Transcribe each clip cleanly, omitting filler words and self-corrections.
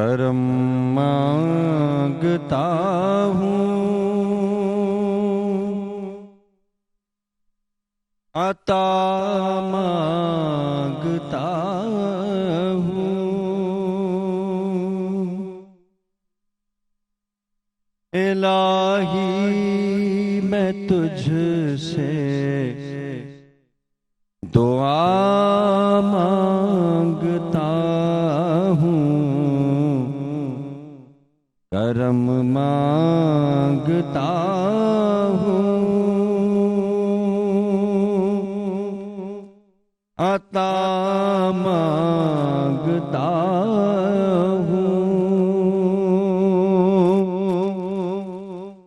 کرم مانگتا ہوں، عطا مانگتا ہوں، الہی میں تجھ سے دعا مانگتا ہوں، کرم مانگتا ہوں، عطا مانگتا ہوں،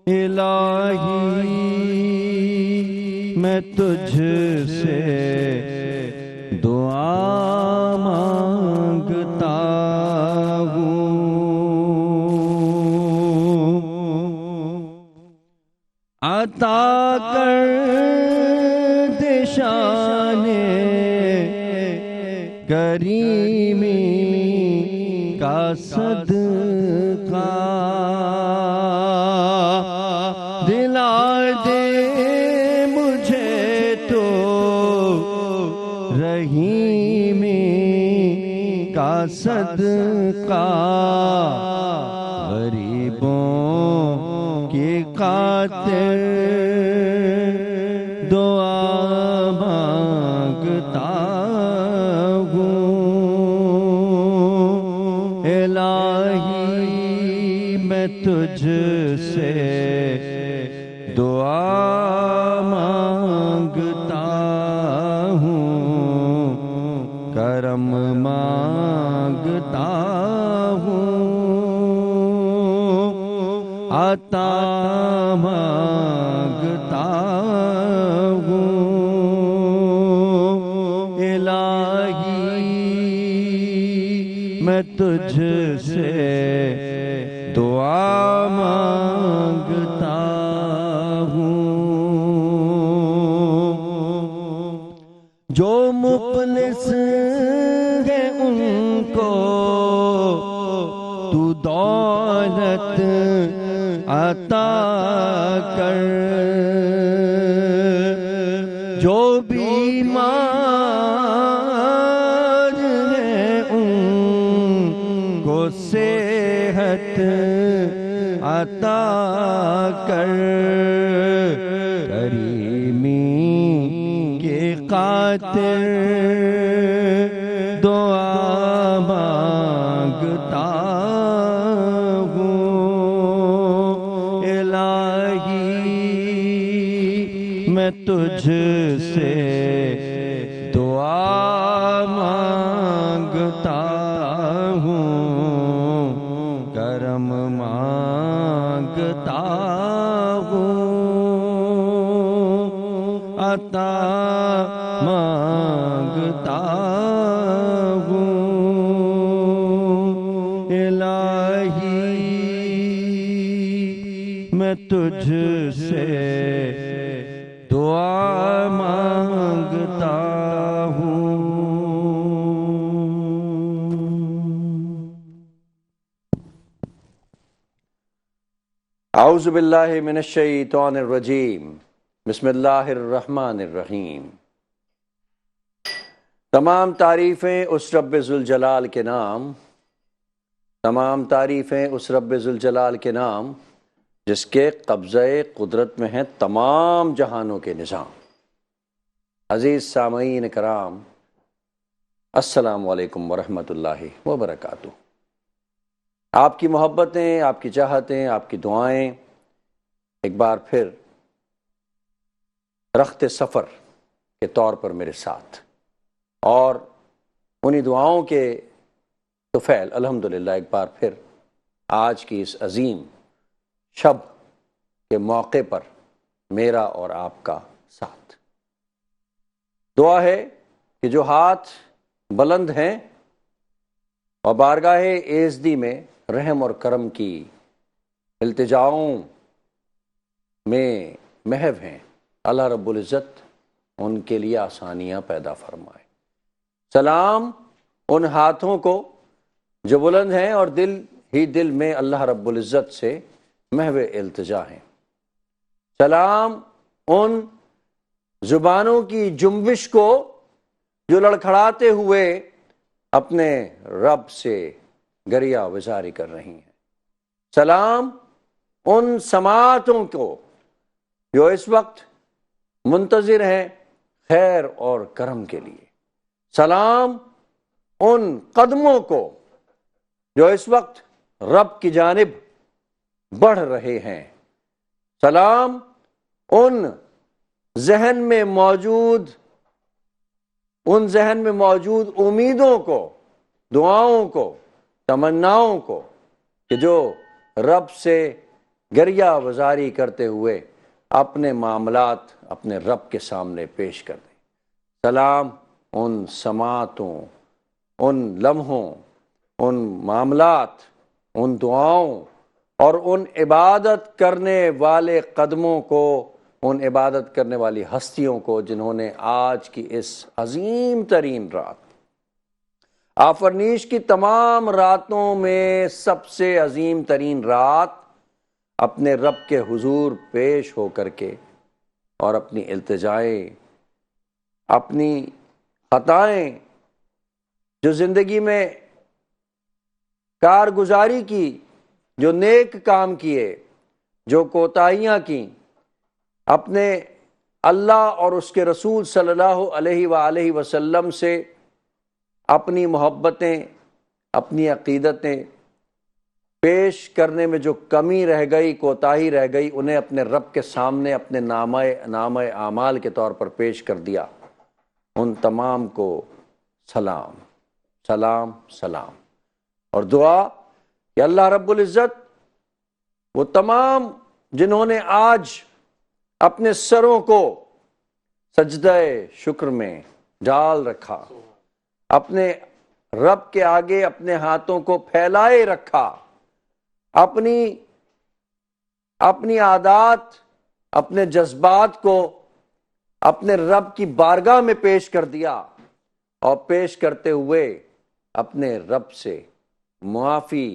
الہی میں تجھ سے دعا مانگتا ہوں، عطا کر دے شان کریمی کا صدقہ، دلا دے مجھے تو رحیمی کا صدقہ، غریبوں کی خاطر دعا مانگتا ہوں، الہی میں تجھ سے دعا مانگتا ہوں، کرم مانگتا ہوں، عطا مانگتا ہوں، الہی میں تجھ سے دعا مانگتا ہوں، جو مفلس ہے ان کو تو دولت عطا کر، جو بیمار ہیں ان کو صحت عطا کر، کریمی کی خاطر دعا مانگتا ہوں، الہی میں تجھ سے دعا مانگتا ہوں، کرم مانگتا ہوں، عطا مانگتا ہوں، الہی میں تجھ سے دعا مانگتا ہوں۔ اعوذ باللہ من الشیطان الرجیم، بسم اللہ الرحمن الرحیم۔ تمام تعریفیں اس رب ذوالجلال کے نام، تمام تعریفیں اس رب ذوالجلال کے نام، جس کے قبضہ قدرت میں ہیں تمام جہانوں کے نظام۔ عزیز سامعین کرام، السلام علیکم ورحمۃ اللہ وبرکاتہ۔ آپ کی محبتیں، آپ کی چاہتیں، آپ کی دعائیں ایک بار پھر رخت سفر کے طور پر میرے ساتھ، اور انہی دعاؤں کے طفیل الحمدللہ ایک بار پھر آج کی اس عظیم شب کے موقع پر میرا اور آپ کا ساتھ۔ دعا ہے کہ جو ہاتھ بلند ہیں اور بارگاہ ایزدی میں رحم اور کرم کی التجاؤں میں محو ہیں، اللہ رب العزت ان کے لیے آسانیاں پیدا فرمائے۔ سلام ان ہاتھوں کو جو بلند ہیں اور دل ہی دل میں اللہ رب العزت سے محو التجا ہیں۔ سلام ان زبانوں کی جنبش کو جو لڑکھڑاتے ہوئے اپنے رب سے گریہ وزاری کر رہی ہیں۔ سلام ان سماعتوں کو جو اس وقت منتظر ہیں خیر اور کرم کے لیے۔ سلام ان قدموں کو جو اس وقت رب کی جانب بڑھ رہے ہیں۔ سلام ان ذہن میں موجود امیدوں کو، دعاؤں کو، تمناؤں کو کہ جو رب سے گریہ وزاری کرتے ہوئے اپنے معاملات اپنے رب کے سامنے پیش کر دیں۔ سلام ان سماعتوں، ان لمحوں، ان معاملات، ان دعاؤں اور ان عبادت کرنے والے قدموں کو، ان عبادت کرنے والی ہستیوں کو جنہوں نے آج کی اس عظیم ترین رات، آفرینش کی تمام راتوں میں سب سے عظیم ترین رات، اپنے رب کے حضور پیش ہو کر کے اور اپنی التجائیں، اپنی خطائیں جو زندگی میں کارگزاری کی، جو نیک کام کیے، جو کوتاہیاں کیں، اپنے اللہ اور اس کے رسول صلی اللہ علیہ وآلہ وسلم سے اپنی محبتیں، اپنی عقیدتیں پیش کرنے میں جو کمی رہ گئی، کوتاہی رہ گئی، انہیں اپنے رب کے سامنے اپنے نامہ اعمال کے طور پر پیش کر دیا۔ ان تمام کو سلام، سلام، سلام، اور دعا کہ اللہ رب العزت وہ تمام جنہوں نے آج اپنے سروں کو سجدہ شکر میں ڈال رکھا، اپنے رب کے آگے اپنے ہاتھوں کو پھیلائے رکھا، اپنی عادات، اپنے جذبات کو اپنے رب کی بارگاہ میں پیش کر دیا، اور پیش کرتے ہوئے اپنے رب سے معافی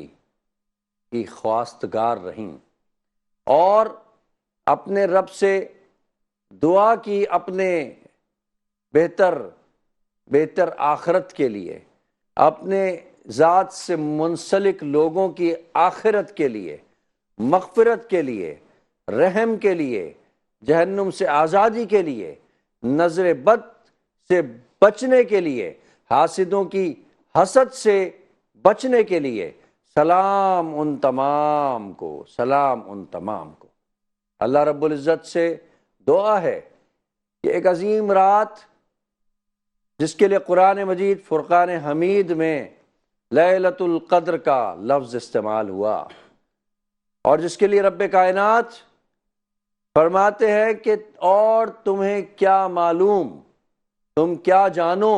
کی خواستگار رہیں، اور اپنے رب سے دعا کی اپنے بہتر آخرت کے لیے، اپنے ذات سے منسلک لوگوں کی آخرت کے لیے، مغفرت کے لیے، رحم کے لیے، جہنم سے آزادی کے لیے، نظر بد سے بچنے کے لیے، حاسدوں کی حسد سے بچنے کے لیے، سلام ان تمام کو، سلام ان تمام کو۔ اللہ رب العزت سے دعا ہے کہ ایک عظیم رات جس کے لیے قرآن مجید فرقان حمید میں لیلۃ القدر کا لفظ استعمال ہوا، اور جس کے لیے رب کائنات فرماتے ہیں کہ اور تمہیں کیا معلوم، تم کیا جانو،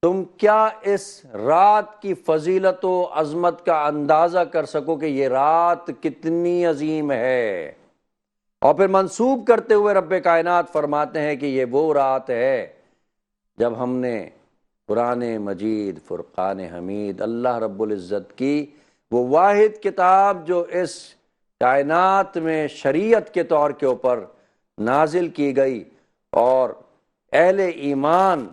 تم کیا اس رات کی فضیلت و عظمت کا اندازہ کر سکو کہ یہ رات کتنی عظیم ہے۔ اور پھر منسوب کرتے ہوئے رب کائنات فرماتے ہیں کہ یہ وہ رات ہے جب ہم نے قرآن مجید فرقان حمید، اللہ رب العزت کی وہ واحد کتاب جو اس کائنات میں شریعت کے طور کے اوپر نازل کی گئی اور اہل ایمان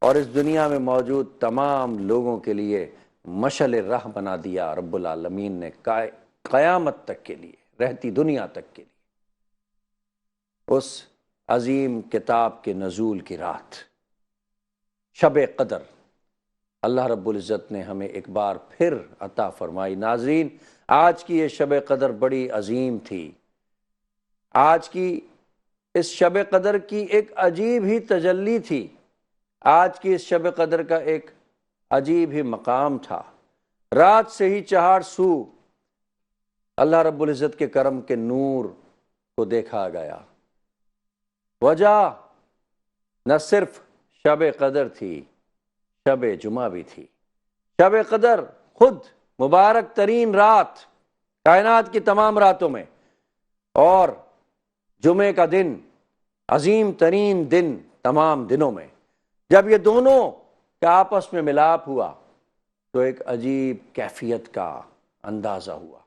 اور اس دنیا میں موجود تمام لوگوں کے لیے مشعل راہ بنا دیا رب العالمین نے قیامت تک کے لیے، رہتی دنیا تک کے لیے، اس عظیم کتاب کے نزول کی رات شب قدر اللہ رب العزت نے ہمیں ایک بار پھر عطا فرمائی۔ ناظرین، آج کی یہ شب قدر بڑی عظیم تھی۔ آج کی اس شب قدر کی ایک عجیب ہی تجلی تھی، آج کی اس شب قدر کا ایک عجیب ہی مقام تھا۔ رات سے ہی چہار سو اللہ رب العزت کے کرم کے نور کو دیکھا گیا۔ وجہ نہ صرف شب قدر تھی، شب جمعہ بھی تھی۔ شب قدر خود مبارک ترین رات کائنات کی تمام راتوں میں، اور جمعے کا دن عظیم ترین دن تمام دنوں میں۔ جب یہ دونوں کا آپس میں ملاپ ہوا تو ایک عجیب کیفیت کا اندازہ ہوا،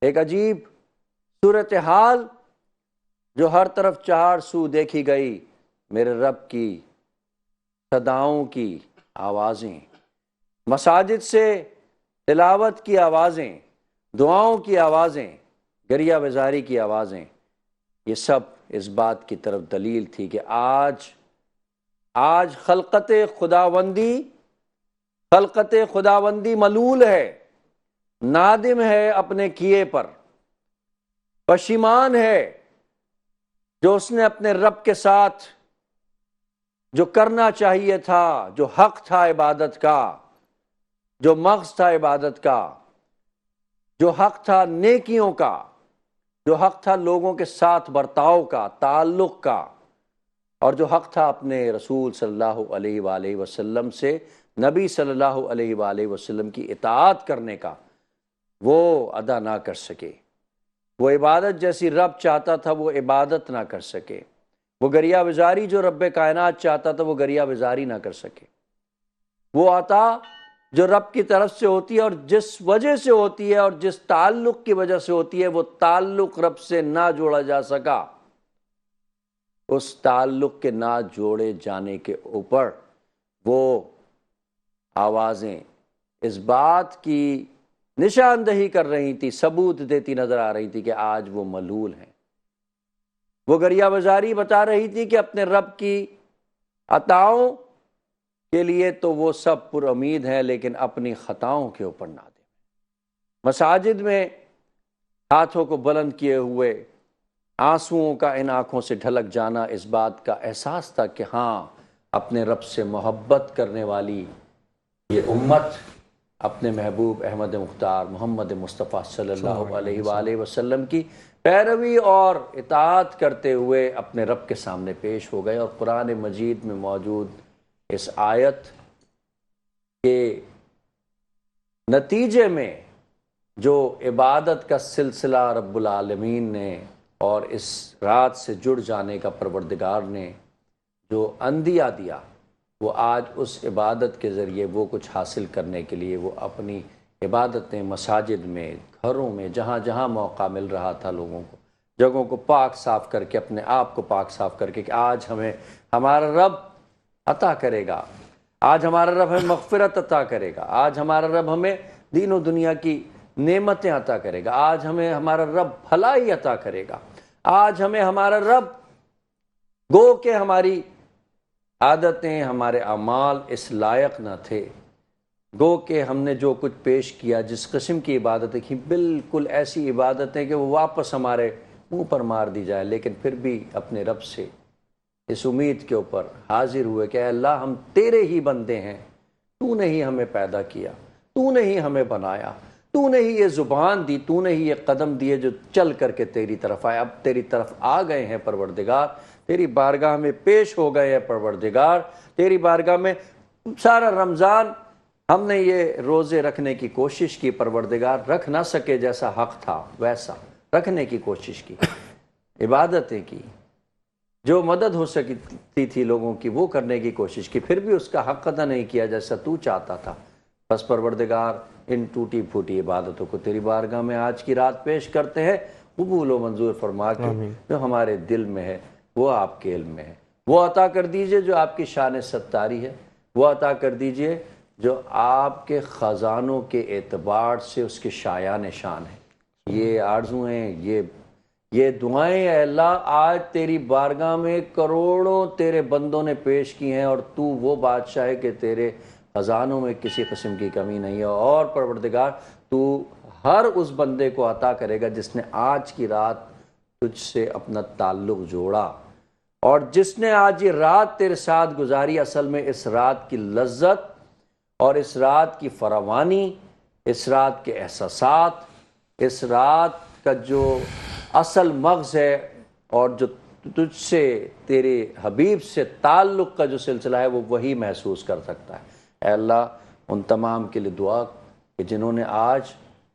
ایک عجیب صورتحال جو ہر طرف چار سو دیکھی گئی، میرے رب کی صداؤں کی آوازیں، مساجد سے تلاوت کی آوازیں، دعاؤں کی آوازیں، گریہ وزاری کی آوازیں، یہ سب اس بات کی طرف دلیل تھی کہ آج خلقت خداوندی ملول ہے، نادم ہے اپنے کیے پر، پشیمان ہے جو اس نے اپنے رب کے ساتھ جو کرنا چاہیے تھا، جو حق تھا عبادت کا، جو مغز تھا عبادت کا، جو حق تھا نیکیوں کا، جو حق تھا لوگوں کے ساتھ برتاؤ کا، تعلق کا، اور جو حق تھا اپنے رسول صلی اللہ علیہ وآلہ وسلم سے، نبی صلی اللہ علیہ وآلہ وسلم کی اطاعت کرنے کا، وہ ادا نہ کر سکے، وہ عبادت جیسی رب چاہتا تھا وہ عبادت نہ کر سکے، وہ گریہ وزاری جو رب کائنات چاہتا تھا وہ گریہ وزاری نہ کر سکے، وہ عطا جو رب کی طرف سے ہوتی ہے اور جس وجہ سے ہوتی ہے اور جس تعلق کی وجہ سے ہوتی ہے، وہ تعلق رب سے نہ جوڑا جا سکا، اس تعلق کے نہ جوڑے جانے کے اوپر وہ آوازیں اس بات کی نشاندہی کر رہی تھی، ثبوت دیتی نظر آ رہی تھی کہ آج وہ ملول ہیں، وہ گریہ وزاری بتا رہی تھی کہ اپنے رب کی عطاؤں کے لیے تو وہ سب پر امید ہیں، لیکن اپنی خطاؤں کے اوپر نہ دیں۔ مساجد میں ہاتھوں کو بلند کیے ہوئے آنسوؤں کا ان آنکھوں سے ڈھلک جانا اس بات کا احساس تھا کہ ہاں، اپنے رب سے محبت کرنے والی یہ امت اپنے محبوب احمد مختار محمد مصطفیٰ صلی اللہ علیہ وآلہ وسلم کی پیروی اور اطاعت کرتے ہوئے اپنے رب کے سامنے پیش ہو گئے، اور قرآن مجید میں موجود اس آیت کے نتیجے میں جو عبادت کا سلسلہ رب العالمین نے اور اس رات سے جڑ جانے کا پروردگار نے جو عندیہ دیا، وہ آج اس عبادت کے ذریعے وہ کچھ حاصل کرنے کے لیے وہ اپنی عبادتیں مساجد میں، گھروں میں، جہاں جہاں موقع مل رہا تھا لوگوں کو، جگہوں کو پاک صاف کر کے، اپنے آپ کو پاک صاف کر کے کہ آج ہمیں ہمارا رب عطا کرے گا، آج ہمارا رب ہمیں مغفرت عطا کرے گا، آج ہمارا رب ہمیں دین و دنیا کی نعمتیں عطا کرے گا، آج ہمیں ہمارا رب بھلائی عطا کرے گا، آج ہمیں ہمارا رب گو کہ ہماری عادتیں، ہمارے اعمال اس لائق نہ تھے، گو کہ ہم نے جو کچھ پیش کیا، جس قسم کی عبادتیں کی، بالکل ایسی عبادتیں کہ وہ واپس ہمارے منہ پر مار دی جائے، لیکن پھر بھی اپنے رب سے اس امید کے اوپر حاضر ہوئے کہ اے اللہ ہم تیرے ہی بندے ہیں، تو نے ہی ہمیں پیدا کیا، تو نے ہی ہمیں بنایا، تو نے ہی یہ زبان دی، تو نے ہی یہ قدم دیے جو چل کر کے تیری طرف آئے، اب تیری طرف آ گئے ہیں پروردگار، تیری بارگاہ میں پیش ہو گئے ہیں پروردگار، تیری بارگاہ میں سارا رمضان ہم نے یہ روزے رکھنے کی کوشش کی، پروردگار رکھ نہ سکے، جیسا حق تھا ویسا رکھنے کی کوشش کی، عبادتیں کی، جو مدد ہو سکتی تھی لوگوں کی وہ کرنے کی کوشش کی، پھر بھی اس کا حق ادا نہیں کیا جیسا تو چاہتا تھا۔ بس پروردگار ان ٹوٹی پھوٹی عبادتوں کو تیری بارگاہ میں آج کی رات پیش کرتے ہیں، قبول و منظور فرما کے، جو ہمارے دل میں ہے وہ آپ کے علم میں ہے، وہ عطا کر دیجئے جو آپ کی شان ستاری ہے، وہ عطا کر دیجئے جو آپ کے خزانوں کے اعتبار سے اس کے شایان شان ہے۔ یہ آرزویں، یہ دعائیں اے اللہ آج تیری بارگاہ میں کروڑوں تیرے بندوں نے پیش کی ہیں، اور تو وہ بادشاہ ہے کہ تیرے خزانوں میں کسی قسم کی کمی نہیں ہے، اور پروردگار تو ہر اس بندے کو عطا کرے گا جس نے آج کی رات تجھ سے اپنا تعلق جوڑا، اور جس نے آج یہ رات تیرے ساتھ گزاری۔ اصل میں اس رات کی لذت اور اس رات کی فراوانی، اس رات کے احساسات، اس رات کا جو اصل مغز ہے اور جو تجھ سے، تیرے حبیب سے تعلق کا جو سلسلہ ہے، وہ وہی محسوس کر سکتا ہے۔ اے اللہ ان تمام کے لیے دعا کہ جنہوں نے آج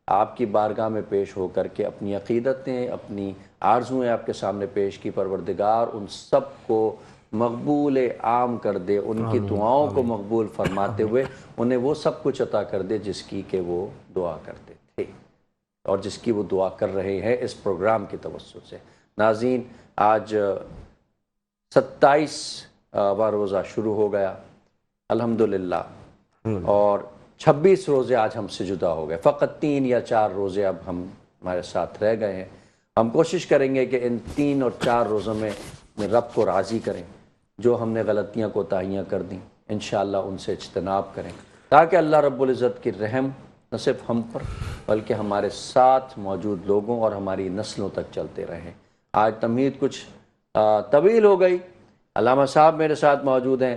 آپ کی بارگاہ میں پیش ہو کر کے اپنی عقیدتیں، اپنی آرزویں آپ کے سامنے پیش کی، پروردگار ان سب کو مقبول عام کر دے، ان کی دعاؤں کو مقبول فرماتے ہوئے انہیں وہ سب کچھ عطا کر دے جس کی کہ وہ دعا کرتے تھے اور جس کی وہ دعا کر رہے ہیں اس پروگرام کی توسط سے۔ ناظرین، آج 27واں روزہ شروع ہو گیا الحمدللہ، اور 26 روزے آج ہم سے جدا ہو گئے۔ فقط 3 یا 4 روزے اب ہمارے ساتھ رہ گئے ہیں۔ ہم کوشش کریں گے کہ ان 3 اور 4 روزوں میں رب کو راضی کریں، جو ہم نے غلطیاں کوتاہیاں کر دیں انشاءاللہ ان سے اجتناب کریں، تاکہ اللہ رب العزت کی رحم نہ صرف ہم پر بلکہ ہمارے ساتھ موجود لوگوں اور ہماری نسلوں تک چلتے رہیں۔ آج تمہید کچھ طویل ہو گئی، علامہ صاحب میرے ساتھ موجود ہیں،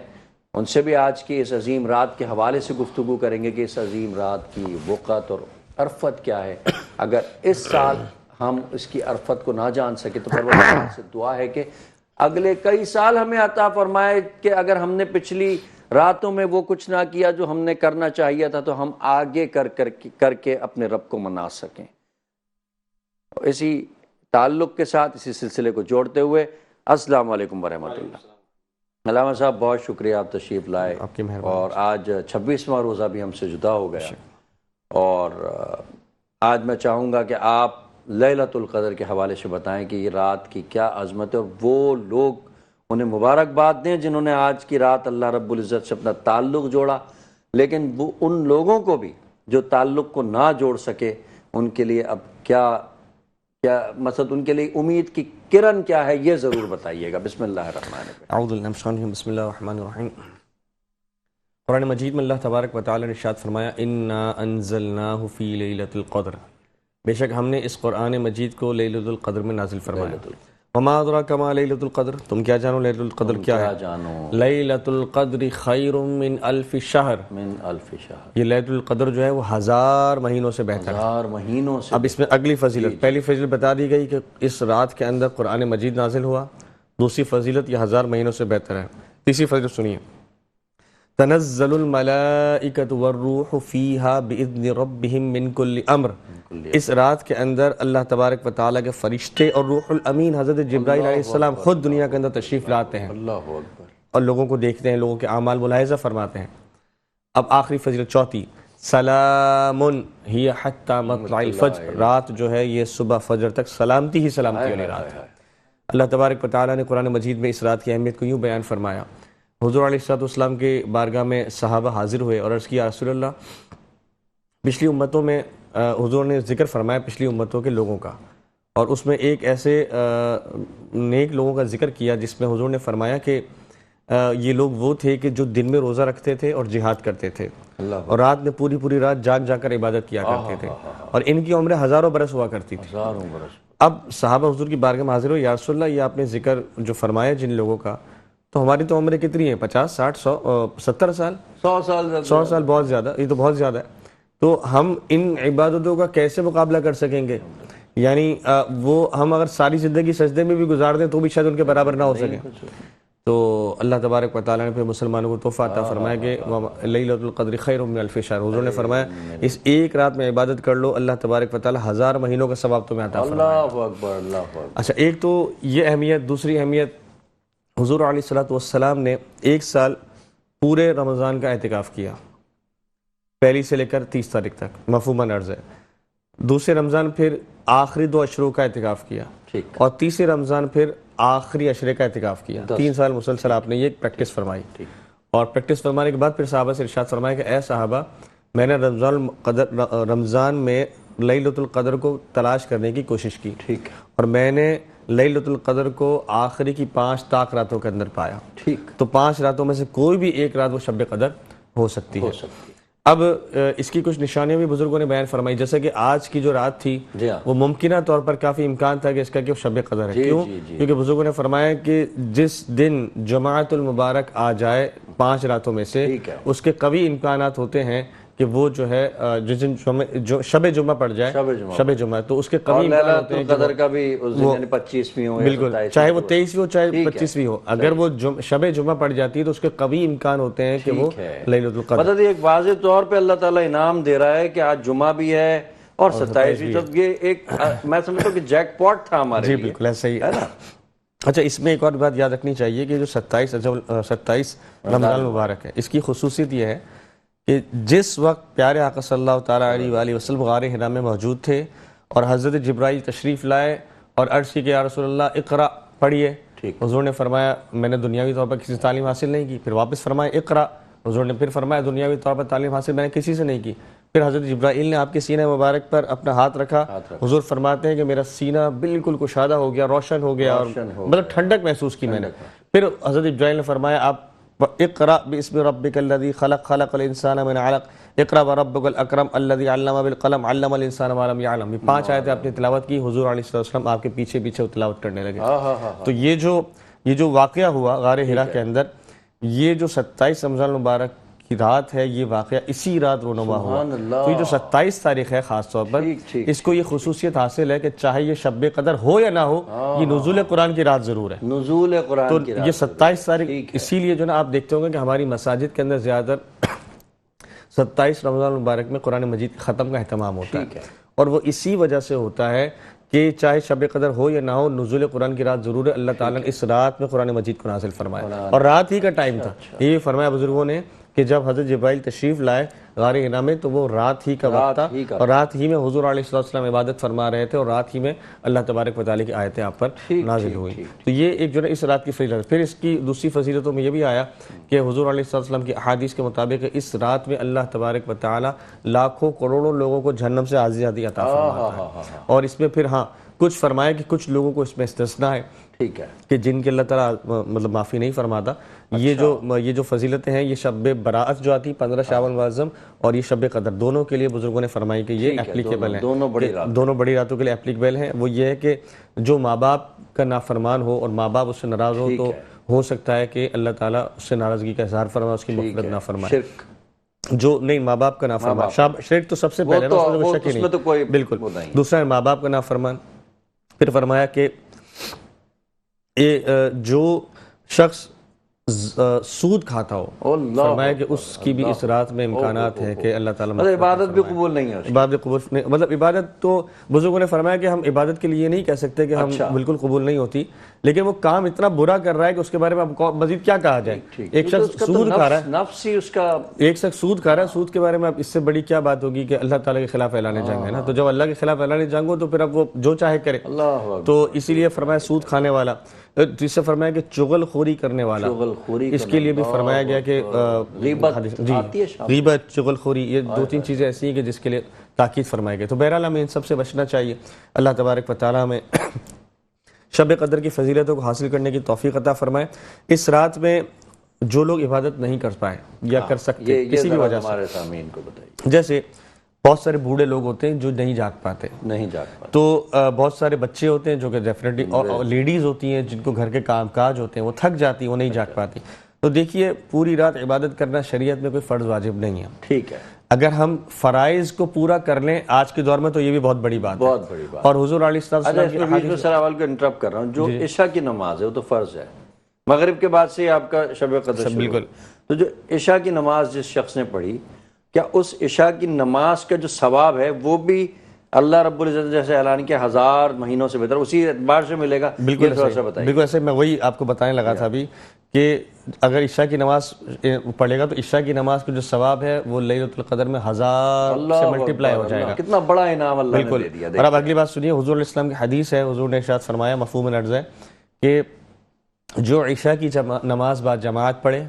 ان سے بھی آج کی اس عظیم رات کے حوالے سے گفتگو کریں گے کہ اس عظیم رات کی وقت اور عرفت کیا ہے۔ اگر اس سال ہم اس کی عرفت کو نہ جان سکے تو پروردگار سے دعا ہے کہ اگلے کئی سال ہمیں عطا فرمائے کہ اگر ہم نے پچھلی راتوں میں وہ کچھ نہ کیا جو ہم نے کرنا چاہیے تھا تو ہم آگے کر کے اپنے رب کو منا سکیں۔ اسی تعلق کے ساتھ اسی سلسلے کو جوڑتے ہوئے السلام علیکم ورحمۃ اللہ۔ علامہ صاحب بہت شکریہ، آپ تشریف لائے، اور آج 26واں روزہ بھی ہم سے جدا ہو گیا، اور آج میں چاہوں گا کہ آپ لیلۃ القدر کے حوالے سے بتائیں کہ یہ رات کی کیا عظمت ہے، اور وہ لوگ انہیں مبارکباد دیں جنہوں نے آج کی رات اللہ رب العزت سے اپنا تعلق جوڑا، لیکن وہ ان لوگوں کو بھی جو تعلق کو نہ جوڑ سکے ان کے لیے اب کیا مقصد، ان کے لیے امید کی کرن کیا ہے، یہ ضرور بتائیے گا۔ بسم اللہ الرحمن الرحیم۔ اعوذ باللہ من الشیطان الرجیم، بسم اللہ الرحمن الرحیم۔ قرآن مجید میں اللہ تبارک و تعالی نے ارشاد فرمایا انا انزلناہ فی لیلۃ القدر، بے شک ہم نے اس قرآن مجید کو لیلۃ القدر میں نازل فرمایا۔ وما ادراک ما لیلۃ القدر، تم کیا جانو لیلۃ القدر کیا ہے؟ لیلۃ القدر خیر من الف شہر، من الف شہر، یہ لیلۃ القدر جو ہے وہ 1000 مہینوں سے بہتر ہے۔ 1000 مہینوں سے۔ اب اس میں اگلی فضیلت، پہلی فضیلت بتا دی گئی کہ اس رات کے اندر قرآن مجید نازل ہوا، دوسری فضیلت یہ 1000 مہینوں سے بہتر ہے، تیسری فضیلت سنیے، تنزل الملائکۃ والروح فیہا باذن ربہم من کل امر، اس رات کے اندر اللہ تبارک و تعالیٰ کے فرشتے اور روح الامین حضرت جبرائیل علیہ السلام خود دنیا کے اندر تشریف لاتے ہیں، اللہ اکبر، اور لوگوں کو دیکھتے ہیں، لوگوں کے اعمال ملاحظہ فرماتے ہیں۔ اب آخری فضیلت چوتھی، سلام ہی حتی مطلع الفجر، رات جو ہے یہ صبح فجر تک سلامتی ہی سلامتی والی رات ہے۔ اللہ تبارک و تعالیٰ نے قرآن مجید میں اس رات کی اہمیت کو یوں بیان فرمایا، حضور علیہ السلام کے بارگاہ میں صحابہ حاضر ہوئے اور عرض کیا رسول اللہ، پچھلی امتوں میں حضور نے ذکر فرمایا پچھلی امتوں کے لوگوں کا، اور اس میں ایک ایسے نیک لوگوں کا ذکر کیا جس میں حضور نے فرمایا کہ یہ لوگ وہ تھے کہ جو دن میں روزہ رکھتے تھے اور جہاد کرتے تھے، اور رات میں پوری رات جاگ کر عبادت کیا کرتے تھے، اور ان کی عمریں ہزاروں برس ہوا کرتی تھی۔ ہزاروں برس۔ اب صحابہ حضور کی بارگاہ میں حاضر ہو، یا رسول اللہ یہ آپ نے ذکر جو فرمایا جن لوگوں کا، تو ہماری تو عمریں کتنی ہیں، 50 60 100 70 سال، 100 سال، 100 سال بہت زیادہ، یہ تو بہت زیادہ ہے، تو ہم ان عبادتوں کا کیسے مقابلہ کر سکیں گے؟ یعنی وہ ہم اگر ساری زندگی سجدے میں بھی گزار دیں تو بھی شاید ان کے برابر نہ ہو سکیں۔ تو اللہ تبارک و تعالیٰ نے پھر مسلمانوں کو تحفہ عطا فرمایا کہ لیلۃ القدر خیر من الف شہر، حضور نے فرمایا اس ایک رات میں عبادت کر لو، اللہ تبارک و تعالیٰ 1000 مہینوں کا ثواب تمہیں عطا فرمائے۔ اللہ اکبر، اللہ اکبر۔ اچھا، ایک تو یہ اہمیت، دوسری اہمیت، حضور علیہ السلام نے 1 سال پورے رمضان کا اعتکاف کیا، پہلی سے لے کر 30 تاریخ تک، مفہوماً عرض ہے، دوسرے رمضان پھر آخری 2 اشروں کا اعتکاف کیا، اور تیسرے رمضان پھر آخری اشرے کا اعتکاف کیا۔ 3 سال مسلسل آپ نے یہ پریکٹس فرمائی، اور پریکٹس فرمانے کے بعد پھر صحابہ سے ارشاد فرمایا کہ اے صحابہ، میں نے رمضان میں لیلۃ القدر کو تلاش کرنے کی کوشش کی، اور میں نے لیلۃ القدر کو آخری کی 5 طاق راتوں کے اندر پایا، تو 5 راتوں میں سے کوئی بھی ایک رات وہ شب قدر ہو سکتی ہے۔ اب اس کی کچھ نشانیاں بھی بزرگوں نے بیان فرمائی، جیسے کہ آج کی جو رات تھی وہ ممکنہ طور پر کافی امکان تھا کہ اس کا کہ وہ شب قدر ہے۔ کیوں؟ کیونکہ بزرگوں نے فرمایا کہ جس دن جماعت المبارک آ جائے 5 راتوں میں سے، اس کے قوی امکانات ہوتے ہیں کہ وہ جو ہے جس دن شب جمعہ پڑ جائے، شب جمعہ، تو اس کے قوی امکانات ہوتے ہیں کہ قدر کا بھی اس دن 25ویں ہو، بالکل، چاہے وہ 23ویں ہو چاہے 25ویں ہو، اگر وہ شب جمعہ پڑ جاتی ہے تو اس کے قوی امکان ہوتے ہیں کہ وہ لیلۃ القدر۔ مطلب ایک واضح طور پہ اللہ تعالیٰ انعام دے رہا ہے کہ آج جمعہ بھی ہے اور 27ویں، جب یہ ایک میں سمجھتا ہوں کہ جیک پاٹ تھا ہمارے لیے۔ جی بالکل ایسا ہی ہے نا۔ اچھا اس میں ایک اور بات یاد رکھنی چاہیے کہ جو 27 رمضان المبارک ہے، اس کی خصوصیت یہ ہے کہ جس وقت پیارے آقا صلی اللہ تعالیٰ علیہ وآلہ وسلم غار حرا میں موجود تھے اور حضرت جبرائیل تشریف لائے اور عرض کی کہ یا رسول اللہ اقرا پڑھیے، حضور نے فرمایا میں نے دنیاوی طور پر کسی سے تعلیم حاصل نہیں کی، پھر واپس فرمایا اقرا، حضور نے پھر فرمایا دنیاوی طور پر تعلیم حاصل میں نے کسی سے نہیں کی، پھر حضرت جبرائیل نے آپ کے سینہ مبارک پر اپنا ہاتھ رکھا، حضور فرماتے ہیں کہ میرا سینہ بالکل کشادہ ہو گیا، روشن ہو گیا، اور مطلب ٹھنڈک محسوس کی میں نے۔ پھر حضرت جبرائیل نے فرمایا آپ اقرا باسم ربک الذی خلق خلق الانسان من علق اقرا وربک الاکرم الذی علم بالقلم علم الانسان ما لم یعلم۔ یہ 5 آیتیں آپ نے تلاوت کی، حضور علیہ السلام آپ کے پیچھے پیچھے تلاوت کرنے لگے۔ تو یہ جو واقعہ ہوا غار حرا کے اندر، یہ جو 27 رمضان المبارک کی رات ہے، یہ واقعہ اسی رات رونما ہوا۔ تو یہ جو 27 تاریخ ہے خاص طور پر، اس کو یہ خصوصیت حاصل ہے کہ چاہے یہ شب قدر ہو یا نہ ہو، یہ نزول قرآن کی رات ضرور ہے، نزول قرآن کی تو رات۔ یہ 27 تاریخ اسی لیے جو نا آپ دیکھتے ہوں گے کہ ہماری مساجد کے اندر زیادہ تر 27 رمضان المبارک میں قرآن مجید ختم کا اہتمام ہوتا ہے، اور وہ اسی وجہ سے ہوتا ہے کہ چاہے شب قدر ہو یا نہ ہو، نزول قرآن کی رات ضرور ہے۔ اللہ تعالیٰ نے اس رات میں قرآن مجید کو نازل فرمایا، اور رات ہی کا ٹائم تھا۔ یہ فرمایا بزرگوں نے کہ جب حضرت جبرائیل تشریف لائے غار حرا میں تو وہ رات ہی کا وقت تھا، اور رات ہی میں حضور علیہ السلام عبادت فرما رہے تھے، اور رات ہی میں اللہ تبارک و تعالیٰ کی آیتیں آپ پر نازل ہوئی۔ تو یہ ایک جو ہے اس رات کی فضیلت۔ پھر اس کی دوسری فضیلتوں میں یہ بھی آیا کہ حضور علیہ السلام کی احادیث کے مطابق اس رات میں اللہ تبارک و تعالیٰ لاکھوں کروڑوں لوگوں کو جہنم سے آزادی عطا فرماتا ہے، اور اس میں پھر کچھ فرمایا کہ کچھ لوگوں کو اس میں استثناء ہے، ٹھیک ہے، کہ جن کے اللہ تعالیٰ مطلب معافی نہیں فرماتا۔ یہ جو فضیلتیں ہیں، یہ شب برات جو آتی 15 شعبان معظم اور یہ شب قدر، دونوں کے لیے بزرگوں نے فرمائی کہ یہ اپلیکیبل ہیں، دونوں بڑی راتوں کے لیے اپلیکیبل ہیں۔ وہ یہ ہے کہ جو ماں باپ کا نافرمان ہو اور ماں باپ اس سے ناراض ہو تو ہو سکتا ہے کہ اللہ تعالیٰ اس سے ناراضگی کا اظہار فرمائے، اس کی مغفرت نہ فرمائے۔ جو نہیں ماں باپ کا نافرمان، شرک تو سب سے پہلے، اس میں تو کوئی بالکل، دوسرا ہے ماں باپ کا نافرمان۔ پھر فرمایا کہ جو شخص سود کھاتا ہو، فرمایا کہ اس کی بھی اس رات میں امکانات ہے کہ اللہ تعالیٰ عبادت بھی قبول نہیں ہے، عبادت قبول نہیں، مطلب عبادت تو بزرگوں نے فرمایا کہ ہم عبادت کے لیے یہ نہیں کہہ سکتے کہ ہم بالکل قبول نہیں ہوتی، لیکن وہ کام اتنا برا کر رہا ہے کہ اس کے بارے میں اب مزید کیا کہا جائے۔ ایک شخص سود کھا رہا ہے، نفس ہی اس کا، ایک شخص سود کھا رہا ہے، سود کے بارے میں اب اس سے بڑی کیا بات ہوگی کہ اللہ تعالیٰ کے خلاف اعلان جنگ ہے نا، تو جب اللہ کے خلاف اعلان جنگ ہو تو پھر اب وہ جو چاہے کرے، تو اسی لیے فرمایا سود کھانے والا، جس سے فرمایا کہ چغل خوری کرنے والا، اس کے لیے بھی فرمایا گیا کہ غیبت، چغل خوری، یہ 2-3 چیزیں ایسی ہیں کہ جس کے لیے تاکید فرمائی گئی۔ تو بہرحال ہمیں ان سب سے بچنا چاہیے۔ اللہ تبارک و تعالیٰ ہمیں شب قدر کی فضیلتوں کو حاصل کرنے کی توفیق عطا فرمائے۔ اس رات میں جو لوگ عبادت نہیں کر پائے یا کر سکتے کسی بھی وجہ سے، جیسے بہت سارے بوڑھے لوگ ہوتے ہیں جو نہیں جاگ پاتے، تو بہت سارے بچے ہوتے ہیں جو کہ ڈیفینیٹلی، اور لیڈیز ہوتی ہیں جن کو گھر کے کام کاج ہوتے ہیں، وہ تھک جاتی ہیں، وہ نہیں جاگ پاتی۔ تو دیکھیے پوری رات عبادت کرنا شریعت میں کوئی فرض واجب نہیں ہے، ٹھیک ہے، اگر ہم فرائض کو پورا کر لیں آج کے دور میں تو یہ بھی بہت بڑی بات ہے۔ اور حضور علیہ السلام کی احادیث، سوال کو انٹرپٹ کر رہا ہوں، جو عشاء کی نماز ہے وہ تو فرض ہے، مغرب کے بعد سے آپ کا شب قدر، بالکل، تو جو عشاء کی نماز جس شخص نے پڑھی، کیا اس عشاء کی نماز کا جو ثواب ہے وہ بھی اللہ رب العزت جیسے اعلان کیا 1000 مہینوں سے بہتر اسی اعتبار سے ملے گا؟ بالکل ایسے، میں وہی آپ کو بتانے لگا تھا ابھی کہ اگر عشاء کی نماز پڑھے گا تو عشاء کی نماز کا جو ثواب ہے وہ لیلۃ القدر میں 1000 سے ملٹیپلائی ہو جائے گا۔ کتنا بڑا انعام اللہ نے دے دیا۔ اور اب اگلی بات سنیے، حضور علیہ السلام کی حدیث ہے، حضور نے ارشاد فرمایا مفہوم العرض ہے کہ جو عشاء کی نماز با جماعت پڑھے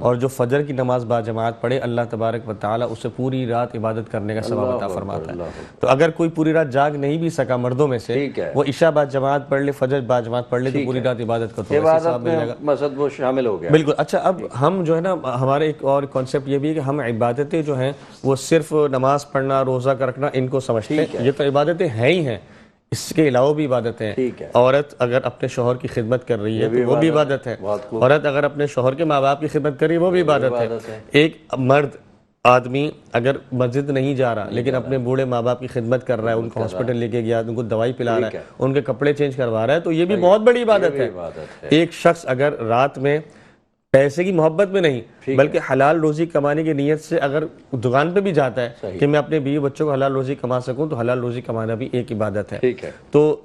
اور جو فجر کی نماز با جماعت پڑھے، اللہ تبارک و تعالیٰ اسے پوری رات عبادت کرنے کا ثواب عطا فرماتا ہے۔ تو اگر کوئی پوری رات جاگ نہیں بھی سکا مردوں میں سے، وہ عشاء با جماعت پڑھ لے، فجر با جماعت پڑھ لے، تو پوری رات عبادت کا ثواب ملے گا، مقصد وہ شامل ہو گیا۔ بالکل۔ اچھا، اب ہم جو ہے نا، ہمارے ایک اور کانسیپٹ یہ بھی ہے کہ ہم عبادتیں جو ہیں وہ صرف نماز پڑھنا، روزہ کا رکھنا، ان کو سمجھتے ہیں، یہ تو عبادتیں ہیں ہی ہیں، اس کے علاوہ بھی عبادتیں ہیں۔ عورت اگر اپنے شوہر کی خدمت کر رہی ہے تو وہ بھی عبادت ہے، عورت اگر اپنے شوہر کے ماں باپ کی خدمت کر رہی ہے وہ بھی عبادت ہے۔ ایک مرد آدمی اگر مسجد نہیں جا رہا لیکن اپنے بوڑھے ماں باپ کی خدمت کر رہا ہے، ان کو ہاسپٹل لے کے گیا، ان کو دوائی پلا رہا ہے، ان کے کپڑے چینج کروا رہا ہے، تو یہ بھی بہت بڑی عبادت ہے۔ ایک شخص اگر رات میں پیسے کی محبت میں نہیں بلکہ حلال روزی کمانے کی نیت سے اگر دکان پہ بھی جاتا ہے کہ میں اپنے بیوی بچوں کو حلال روزی کما سکوں، تو حلال روزی کمانا بھی ایک عبادت ہے۔ تو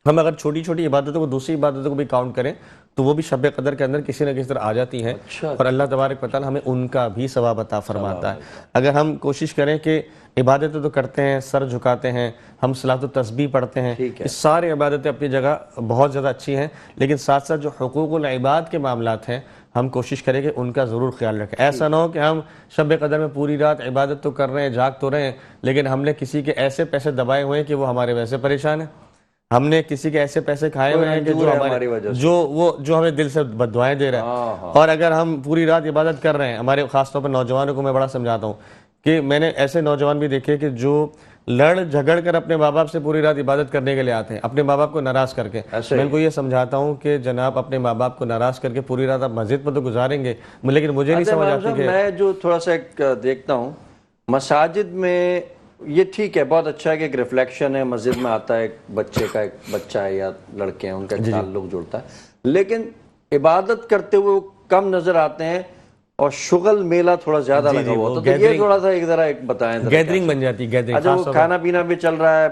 ہم اگر چھوٹی چھوٹی عبادتوں کو دوسری عبادتوں کو بھی کاؤنٹ کریں تو وہ بھی شب قدر کے اندر کسی نہ کسی طرح آ جاتی ہیں، اور اللہ تبارک و تعالی ہمیں ان کا بھی ثواب عطا فرماتا ہے۔ اگر ہم کوشش کریں کہ عبادتیں تو کرتے ہیں، سر جھکاتے ہیں، ہم صلاۃ و تسبیح پڑھتے ہیں، یہ سارے عبادتیں اپنی جگہ بہت زیادہ اچھی ہیں، لیکن ساتھ ساتھ جو حقوق العباد کے معاملات ہیں ہم کوشش کریں کہ ان کا ضرور خیال رکھیں۔ ایسا نہ ہو کہ ہم شب قدر میں پوری رات عبادت تو کر رہے ہیں، جاگ تو رہے ہیں، لیکن ہم نے کسی کے ایسے پیسے دبائے ہوئے ہیں کہ وہ ہمارے ویسے پریشان ہیں، ہم نے کسی کے ایسے پیسے کھائے ہوئے ہیں کہ جو ہمیں دل سے بد دعائیں دے رہا ہے۔ اور اگر ہم پوری رات عبادت کر رہے ہیں، ہمارے خاص طور پر نوجوانوں کو میں بڑا سمجھاتا ہوں کہ میں نے ایسے نوجوان بھی دیکھے کہ جو لڑ جھگڑ کر اپنے ماں باپ سے پوری رات عبادت کرنے کے لیے آتے ہیں، اپنے ماں باپ کو ناراض کر کے۔ میں ان کو یہ سمجھاتا ہوں کہ جناب اپنے ماں باپ کو ناراض کر کے پوری رات آپ مسجد پر تو گزاریں گے، لیکن مجھے نہیں سمجھ آتی کہ میں جو تھوڑا سا ایک دیکھتا ہوں مساجد میں، یہ ٹھیک ہے، بہت اچھا ہے کہ ایک ریفلیکشن ہے، مسجد میں آتا ہے ایک بچے کا، ایک بچہ ہے یا لڑکے ہیں ان کا ایک تعلق جڑتا ہے، لیکن عبادت کرتے ہوئے وہ کم نظر آتے ہیں اور شغل میلہ تھوڑا زیادہ لگا ہوا ہوتا ہے۔ تو یہ تھوڑا سا ایک ذرا ایک بتائیں، گیدرنگ بن جاتی ہے، گیدرنگ۔ اچھا، وہ کھانا پینا بھی چل رہا ہے،